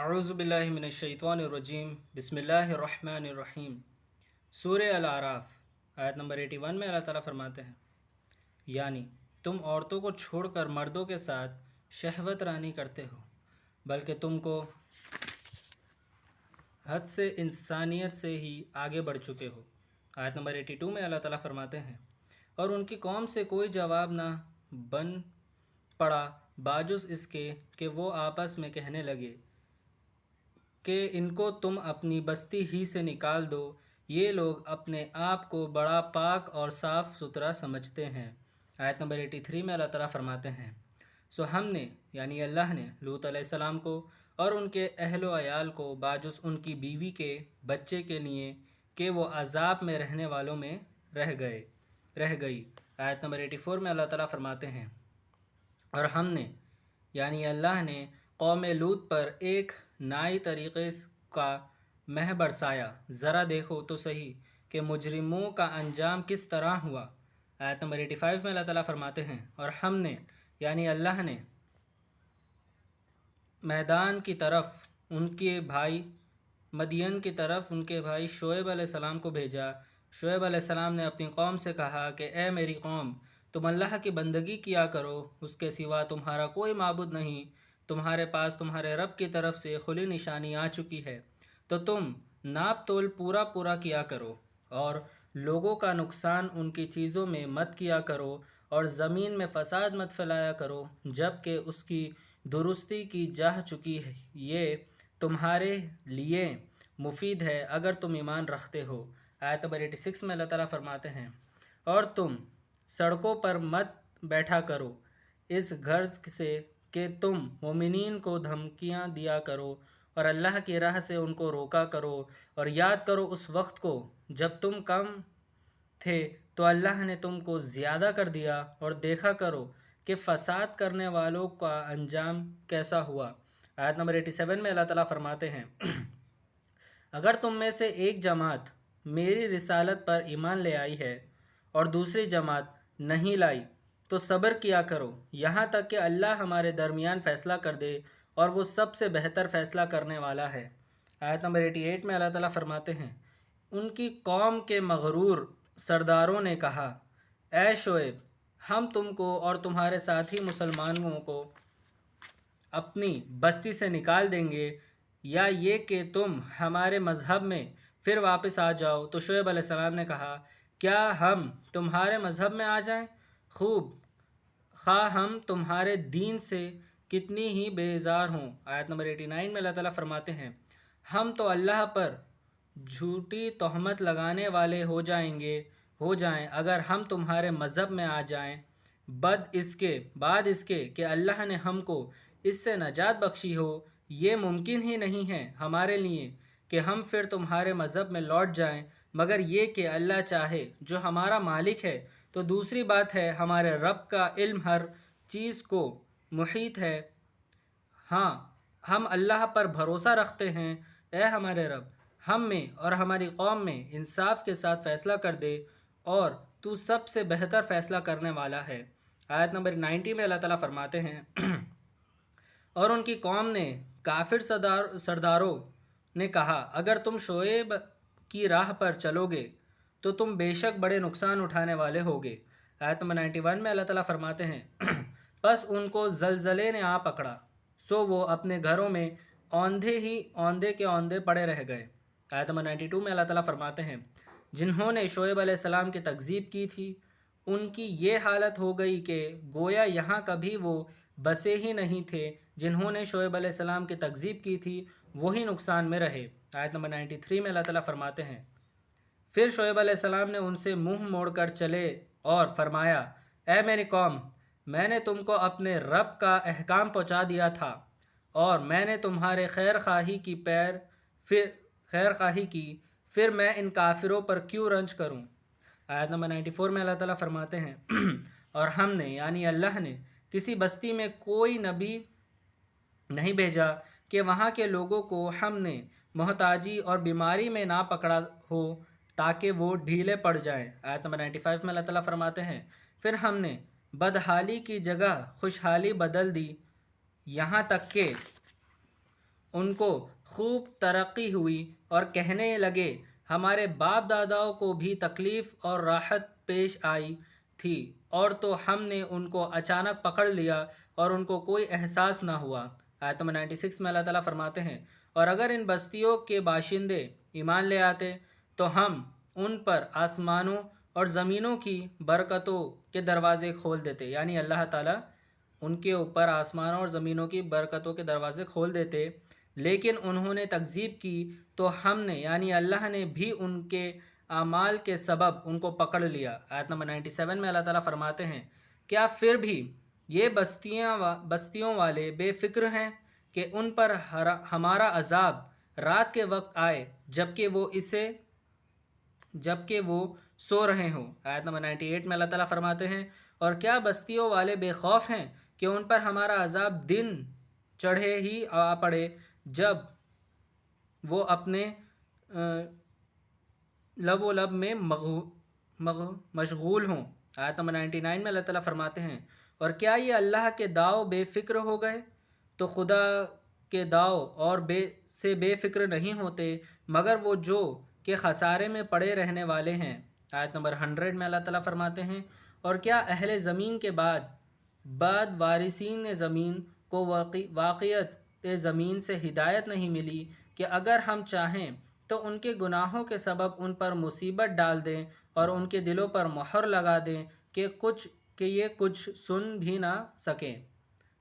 اعوذ باللہ من الشیطان الرجیم بسم اللہ الرحمن الرحیم۔ سورہ الاعراف آیت نمبر 81 میں اللہ تعالیٰ فرماتے ہیں، یعنی تم عورتوں کو چھوڑ کر مردوں کے ساتھ شہوت رانی کرتے ہو، بلکہ تم کو حد سے انسانیت سے ہی آگے بڑھ چکے ہو۔ آیت نمبر 82 میں اللہ تعالیٰ فرماتے ہیں، اور ان کی قوم سے کوئی جواب نہ بن پڑا باجز اس کے کہ وہ آپس میں کہنے لگے کہ ان کو تم اپنی بستی ہی سے نکال دو، یہ لوگ اپنے آپ کو بڑا پاک اور صاف ستھرا سمجھتے ہیں۔ آیت نمبر 83 میں اللہ تعالیٰ فرماتے ہیں، سو ہم نے یعنی اللہ نے لوط علیہ السلام کو اور ان کے اہل و عیال کو باجس ان کی بیوی کے بچے کے لیے کہ وہ عذاب میں رہنے والوں میں رہ گئی۔ آیت نمبر 84 میں اللہ تعالیٰ فرماتے ہیں، اور ہم نے یعنی اللہ نے قوم لوط پر ایک نئی طریقے کا مہ برسایا، ذرا دیکھو تو صحیح کہ مجرموں کا انجام کس طرح ہوا۔ آیت نمبر 85 میں اللہ تعالیٰ فرماتے ہیں، اور ہم نے یعنی اللہ نے میدان کی طرف ان کے بھائی مدین کی طرف ان کے بھائی شعیب علیہ السلام کو بھیجا۔ شعیب علیہ السلام نے اپنی قوم سے کہا کہ اے میری قوم، تم اللہ کی بندگی کیا کرو، اس کے سوا تمہارا کوئی معبود نہیں، تمہارے پاس تمہارے رب کی طرف سے کھلی نشانی آ چکی ہے، تو تم ناپ تول پورا کیا کرو، اور لوگوں کا نقصان ان کی چیزوں میں مت کیا کرو، اور زمین میں فساد مت پھیلایا کرو جب کہ اس کی درستی کی جا چکی ہے، یہ تمہارے لیے مفید ہے اگر تم ایمان رکھتے ہو۔ آیت نمبر 86 میں اللہ تعالیٰ فرماتے ہیں، اور تم سڑکوں پر مت بیٹھا کرو اس غرض سے کہ تم مومنین کو دھمکیاں دیا کرو اور اللہ کی راہ سے ان کو روکا کرو، اور یاد کرو اس وقت کو جب تم کم تھے تو اللہ نے تم کو زیادہ کر دیا، اور دیکھا کرو کہ فساد کرنے والوں کا انجام کیسا ہوا۔ آیت نمبر 87 میں اللہ تعالیٰ فرماتے ہیں، اگر تم میں سے ایک جماعت میری رسالت پر ایمان لے آئی ہے اور دوسری جماعت نہیں لائی تو صبر کیا کرو یہاں تک کہ اللہ ہمارے درمیان فیصلہ کر دے، اور وہ سب سے بہتر فیصلہ کرنے والا ہے۔ آیت نمبر 88 میں اللہ تعالیٰ فرماتے ہیں، ان کی قوم کے مغرور سرداروں نے کہا، اے شعیب، ہم تم کو اور تمہارے ساتھی مسلمانوں کو اپنی بستی سے نکال دیں گے، یا یہ کہ تم ہمارے مذہب میں پھر واپس آ جاؤ۔ تو شعیب علیہ السلام نے کہا، کیا ہم تمہارے مذہب میں آ جائیں؟ خوب، خواہ ہم تمہارے دین سے کتنی ہی بیزار ہوں۔ آیت نمبر 89 میں اللہ تعالیٰ فرماتے ہیں، ہم تو اللہ پر جھوٹی تہمت لگانے والے ہو جائیں اگر ہم تمہارے مذہب میں آ جائیں، بعد اس کے کہ اللہ نے ہم کو اس سے نجات بخشی ہو۔ یہ ممکن ہی نہیں ہے ہمارے لیے کہ ہم پھر تمہارے مذہب میں لوٹ جائیں، مگر یہ کہ اللہ چاہے، جو ہمارا مالک ہے۔ تو دوسری بات ہے، ہمارے رب کا علم ہر چیز کو محیط ہے۔ ہاں، ہم اللہ پر بھروسہ رکھتے ہیں، اے ہمارے رب، ہم میں اور ہماری قوم میں انصاف کے ساتھ فیصلہ کر دے، اور تو سب سے بہتر فیصلہ کرنے والا ہے۔ آیت نمبر 90 میں اللہ تعالیٰ فرماتے ہیں، اور ان کی قوم نے کافر سرداروں نے کہا، اگر تم شعیب کی راہ پر چلو گے تو تم بے شک بڑے نقصان اٹھانے والے ہوگے۔ آیت نمبر 91 میں اللہ تعالیٰ فرماتے ہیں، پس ان کو زلزلے نے آ پکڑا، سو وہ اپنے گھروں میں اوندے کے اوندے پڑے رہ گئے۔ آیت نمبر 92 میں اللہ تعالیٰ فرماتے ہیں، جنہوں نے شعیب علیہ السلام کی تکذیب کی تھی، ان کی یہ حالت ہو گئی کہ گویا یہاں کبھی وہ بسے ہی نہیں تھے۔ جنہوں نے شعیب علیہ السلام کی تکذیب کی تھی وہی نقصان میں رہے۔ آیت نمبر 93 میں اللہ تعالیٰ فرماتے ہیں، پھر شعیب علیہ السلام نے ان سے منہ موڑ کر چلے اور فرمایا، اے میری قوم، میں نے تم کو اپنے رب کا احکام پہنچا دیا تھا، اور میں نے تمہارے خیر خواہی کی، پھر میں ان کافروں پر کیوں رنج کروں۔ آیت نمبر 94 میں اللہ تعالیٰ فرماتے ہیں، اور ہم نے یعنی اللہ نے کسی بستی میں کوئی نبی نہیں بھیجا کہ وہاں کے لوگوں کو ہم نے محتاجی اور بیماری میں نہ پکڑا ہو تاکہ وہ ڈھیلے پڑ جائیں۔ آیت نمبر 95 میں اللہ تعالیٰ فرماتے ہیں، پھر ہم نے بدحالی کی جگہ خوشحالی بدل دی، یہاں تک کہ ان کو خوب ترقی ہوئی اور کہنے لگے ہمارے باپ داداؤں کو بھی تکلیف اور راحت پیش آئی تھی اور تو ہم نے ان کو اچانک پکڑ لیا اور ان کو کوئی احساس نہ ہوا۔ آیت نمبر 96 میں اللہ تعالیٰ فرماتے ہیں اور اگر ان بستیوں کے باشندے ایمان لے آتے تو ہم ان پر آسمانوں اور زمینوں کی برکتوں کے دروازے کھول دیتے، یعنی اللہ تعالیٰ ان کے اوپر آسمانوں اور زمینوں کی برکتوں کے دروازے کھول دیتے، لیکن انہوں نے تکذیب کی تو ہم نے یعنی اللہ نے بھی ان کے اعمال کے سبب ان کو پکڑ لیا۔ آیت نمبر 97 میں اللہ تعالیٰ فرماتے ہیں کیا پھر بھی یہ بستیوں والے بے فکر ہیں کہ ان پر ہمارا عذاب رات کے وقت آئے جبکہ وہ سو رہے ہوں۔ آیت نمبر 98 میں اللہ تعالیٰ فرماتے ہیں اور کیا بستیوں والے بے خوف ہیں کہ ان پر ہمارا عذاب دن چڑھے ہی آ پڑے جب وہ اپنے لب و لب میں مشغول ہوں۔ آیت نمبر 99 میں اللہ تعالیٰ فرماتے ہیں اور کیا یہ اللہ کے داؤ بے فکر ہو گئے تو خدا کے داؤ اور بے فکر نہیں ہوتے مگر وہ جو کہ خسارے میں پڑے رہنے والے ہیں۔ آیت نمبر 100 میں اللہ تعالیٰ فرماتے ہیں اور کیا اہل زمین کے بعد وارثین زمین کو واقعیت زمین سے ہدایت نہیں ملی کہ اگر ہم چاہیں تو ان کے گناہوں کے سبب ان پر مصیبت ڈال دیں اور ان کے دلوں پر مہر لگا دیں کہ یہ کچھ سن بھی نہ سکیں۔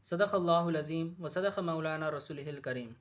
صدق اللہ العظیم و صدق مولانا رسولہ الکریم۔